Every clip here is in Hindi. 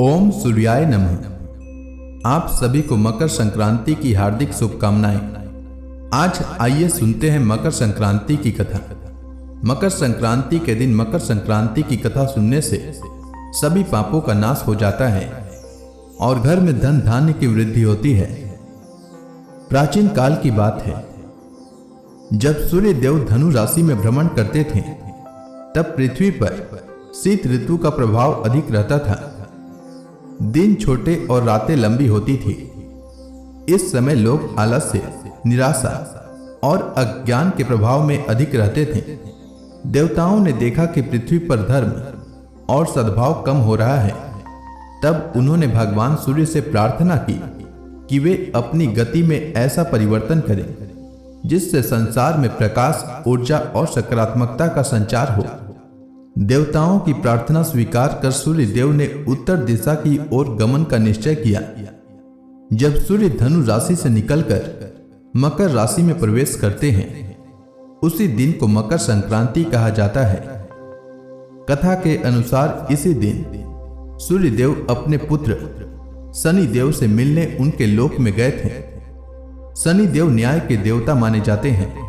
ओम सूर्याय नमः। आप सभी को मकर संक्रांति की हार्दिक शुभकामनाएं। आज आइए सुनते हैं मकर संक्रांति की कथा। मकर संक्रांति के दिन मकर संक्रांति की कथा सुनने से सभी पापों का नाश हो जाता है और घर में धन धान्य की वृद्धि होती है। प्राचीन काल की बात है, जब सूर्य देव धनु राशि में भ्रमण करते थे तब पृथ्वी पर शीत ऋतु का प्रभाव अधिक रहता था। दिन छोटे और रातें लंबी होती थी। इस समय लोग आलस्य, निराशा और अज्ञान के प्रभाव में अधिक रहते थे। देवताओं ने देखा कि पृथ्वी पर धर्म और सद्भाव कम हो रहा है। तब उन्होंने भगवान सूर्य से प्रार्थना की कि वे अपनी गति में ऐसा परिवर्तन करें जिससे संसार में प्रकाश, ऊर्जा और सकारात्मकता का संचार हो। देवताओं की प्रार्थना स्वीकार कर सूर्य देव ने उत्तर दिशा की ओर गमन का निश्चय किया। जब सूर्य धनु राशि से निकलकर मकर राशि में प्रवेश करते हैं, उसी दिन को मकर संक्रांति कहा जाता है। कथा के अनुसार इसी दिन सूर्य देव अपने पुत्र शनि देव से मिलने उनके लोक में गए थे। शनि देव न्याय के देवता माने जाते हैं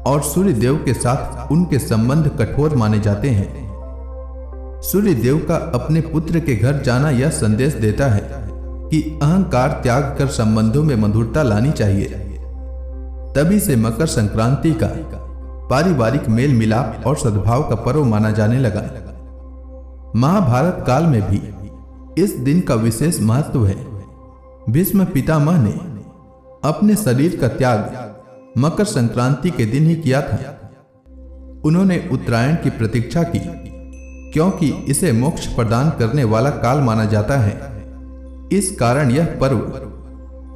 और सूर्य देव के साथ उनके संबंध कठोर माने जाते हैं। सूर्य देव का अपने पुत्र के घर जाना यह संदेश देता है कि अहंकार त्याग कर संबंधों में मधुरता लानी चाहिए। तभी से मकर संक्रांति का पारिवारिक मेल मिलाप और सद्भाव का पर्व माना जाने लगा। महाभारत काल में भी इस दिन का विशेष महत्व है। भीष्म पितामह ने अपने शरीर का त्याग मकर संक्रांति के दिन ही किया था। उन्होंने उत्तरायण की प्रतीक्षा की क्योंकि इसे मोक्ष प्रदान करने वाला काल माना जाता है। इस कारण यह पर्व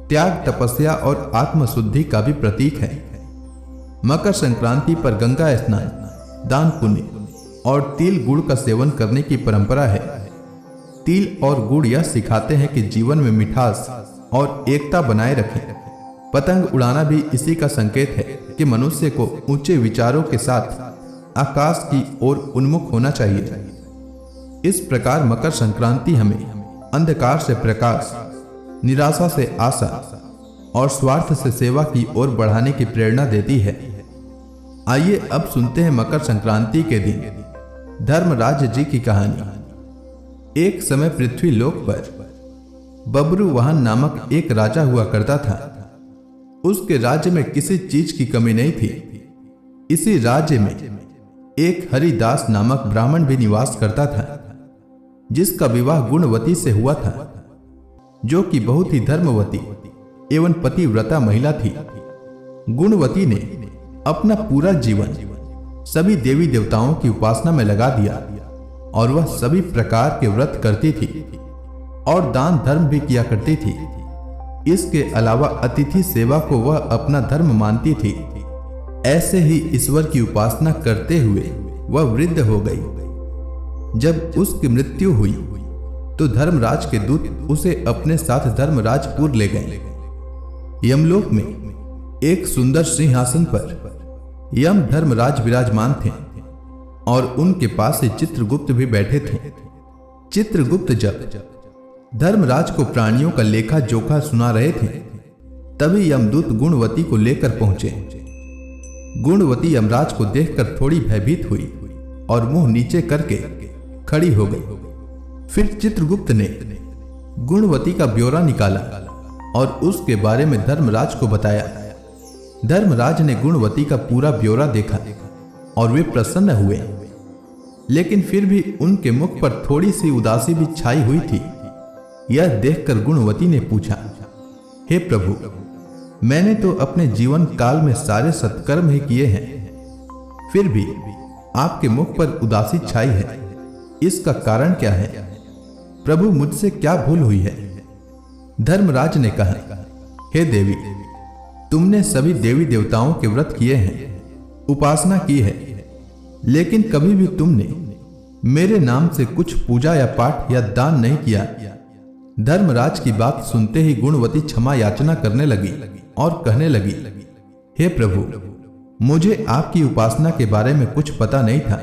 त्याग, तपस्या और आत्मशुद्धि का भी प्रतीक है। मकर संक्रांति पर गंगा स्नान, दान पुण्य और तिल गुड़ का सेवन करने की परंपरा है। तिल और गुड़ यह सिखाते हैं कि जीवन में मिठास और एकता बनाए रखें। पतंग उड़ाना भी इसी का संकेत है कि मनुष्य को ऊंचे विचारों के साथ आकाश की ओर उन्मुख होना चाहिए। इस प्रकार मकर संक्रांति हमें अंधकार से प्रकाश, निराशा से आशा और स्वार्थ से सेवा की ओर बढ़ाने की प्रेरणा देती है। आइए अब सुनते हैं मकर संक्रांति के दिन धर्मराज जी की कहानी। एक समय पृथ्वी लोक पर बब्रुवाहन नामक एक राजा हुआ करता था। उसके राज्य में किसी चीज की कमी नहीं थी। इसी राज्य में एक हरिदास नामक ब्राह्मण भी निवास करता था, जिसका विवाह गुणवती से हुआ था, जो कि बहुत ही धर्मवती एवं पतिव्रता महिला थी। गुणवती ने अपना पूरा जीवन सभी देवी देवताओं की उपासना में लगा दिया और वह सभी प्रकार के व्रत करती थी और दान धर्म भी किया करती थी। इसके अलावा अतिथि सेवा को वह अपना धर्म मानती थी। ऐसे ही ईश्वर की उपासना करते हुए वह वृद्ध हो गई। जब उसकी मृत्यु हुई तो धर्मराज के दूत उसे अपने साथ धर्मराजपुर ले गए। यमलोक में एक सुंदर सिंहासन पर यम धर्मराज विराजमान थे और उनके पास से चित्रगुप्त भी बैठे थे। चित्रगुप्त जब धर्मराज को प्राणियों का लेखा जोखा सुना रहे थे, तभी यमदूत गुणवती को लेकर पहुंचे। गुणवती यमराज को देखकर थोड़ी भयभीत हुई और मुंह नीचे करके खड़ी हो गई। फिर चित्रगुप्त ने गुणवती का ब्यौरा निकाला और उसके बारे में धर्मराज को बताया। धर्मराज ने गुणवती का पूरा ब्यौरा देखा और वे प्रसन्न हुए, लेकिन फिर भी उनके मुख पर थोड़ी सी उदासी भी छाई हुई थी। यह देखकर गुणवती ने पूछा, हे प्रभु, मैंने तो अपने जीवन काल में सारे सत्कर्म ही किए हैं, फिर भी आपके मुख पर उदासी छाई है। इसका कारण क्या है? प्रभु, मुझसे क्या भूल हुई है? धर्मराज ने कहा, हे देवी, तुमने सभी देवी देवताओं के व्रत किए हैं, उपासना की है, लेकिन कभी भी तुमने मेरे नाम से कुछ पूजा या पाठ या दान नहीं किया। धर्मराज की बात सुनते ही गुणवती क्षमा याचना करने लगी और कहने लगी, हे प्रभु, मुझे आपकी उपासना के बारे में कुछ पता नहीं था।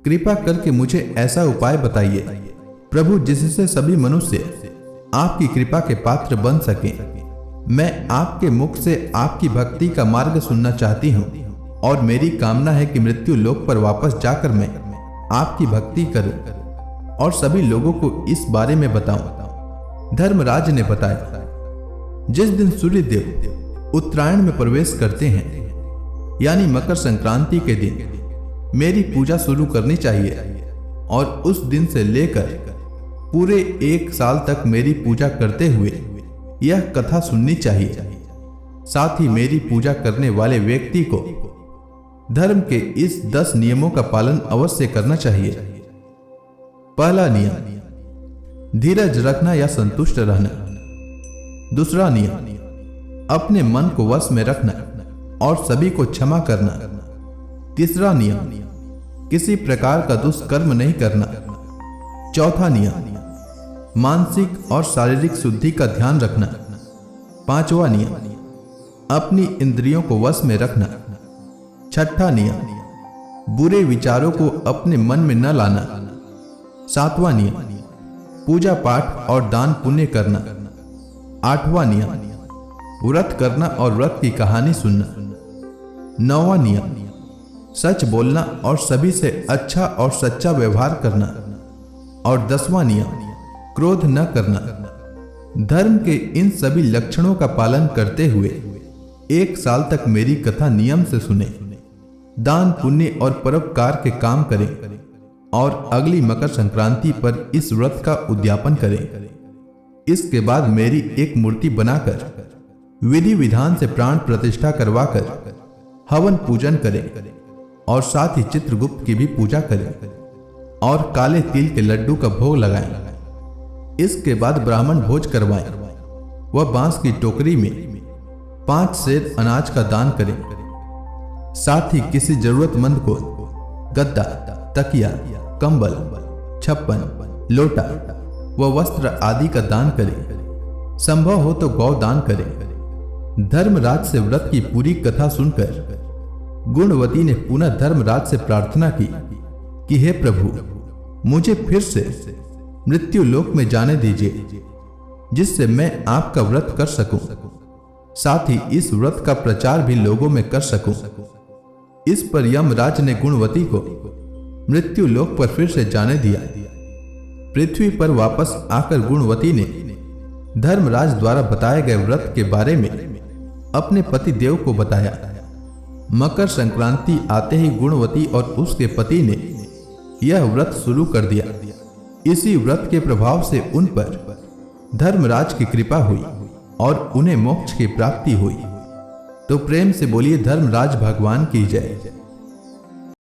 कृपा करके मुझे ऐसा उपाय बताइए प्रभु, जिससे सभी मनुष्य आपकी कृपा के पात्र बन सके। मैं आपके मुख से आपकी भक्ति का मार्ग सुनना चाहती हूँ और मेरी कामना है कि मृत्यु लोक पर वापस जाकर मैं आपकी भक्ति करूं और सभी लोगों को इस बारे में बताऊं। धर्मराज ने बताया, जिस दिन सूर्य देव उत्तरायण में प्रवेश करते हैं, यानी मकर संक्रांति के दिन मेरी पूजा शुरू करनी चाहिए और उस दिन से लेकर पूरे 1 साल तक मेरी पूजा करते हुए यह कथा सुननी चाहिए। साथ ही मेरी पूजा करने वाले व्यक्ति को धर्म के इस 10 नियमों का पालन अवश्य करना चाहिए। पहला नियम, धीरज रखना या संतुष्ट रहना। दूसरा नियम, अपने मन को वश में रखना और सभी को क्षमा करना। तीसरा नियम, किसी प्रकार का दुष्कर्म नहीं करना। चौथा नियम, मानसिक और शारीरिक शुद्धि का ध्यान रखना। पांचवा नियम, अपनी इंद्रियों को वश में रखना। छठा नियम, बुरे विचारों को अपने मन में न लाना। सातवां नियम, पूजा पाठ और दान पुण्य करना। आठवां नियम, व्रत करना और व्रत की कहानी सुनना। नौवां नियम, सच बोलना और सभी से अच्छा और सच्चा व्यवहार करना। और 10वां नियम, क्रोध न करना। धर्म के इन सभी लक्षणों का पालन करते हुए 1 साल तक मेरी कथा नियम से सुने, दान पुण्य और परोपकार के काम करें और अगली मकर संक्रांति पर इस व्रत का उद्यापन करें। इसके बाद मेरी एक मूर्ति बनाकर विधि विधान से प्राण प्रतिष्ठा करवाकर हवन पूजन करें और साथ ही चित्रगुप्त की भी पूजा करें और काले तिल के लड्डू का भोग लगाएं। इसके बाद ब्राह्मण भोज करवाएं। वह बांस की टोकरी में 5 सेर अनाज का दान करें। साथ ही किसी जरूरतमंद को गद्दा, तकिया, कंबल, छप्पन, लोटा व वस्त्र आदि का दान करें। संभव हो तो गौ दान करें। धर्मराज से व्रत की पूरी कथा सुनकर गुणवती ने पुनः धर्मराज से प्रार्थना की कि हे प्रभु, मुझे फिर से मृत्यु लोक में जाने दीजिए, जिससे मैं आपका व्रत कर सकूं, साथ ही इस व्रत का प्रचार भी लोगों में कर सकूं। इस पर यमराज ने गुणवती को मृत्यु लोक पर फिर से जाने दिया। पृथ्वी पर वापस आकर गुणवती ने धर्मराज द्वारा बताए गए व्रत के बारे में अपने पति देव को बताया। मकर संक्रांति आते ही गुणवती और उसके पति ने यह व्रत शुरू कर दिया। इसी व्रत के प्रभाव से उन पर धर्मराज की कृपा हुई और उन्हें मोक्ष की प्राप्ति हुई। तो प्रेम से बोलिए धर्मराज भगवान की जय।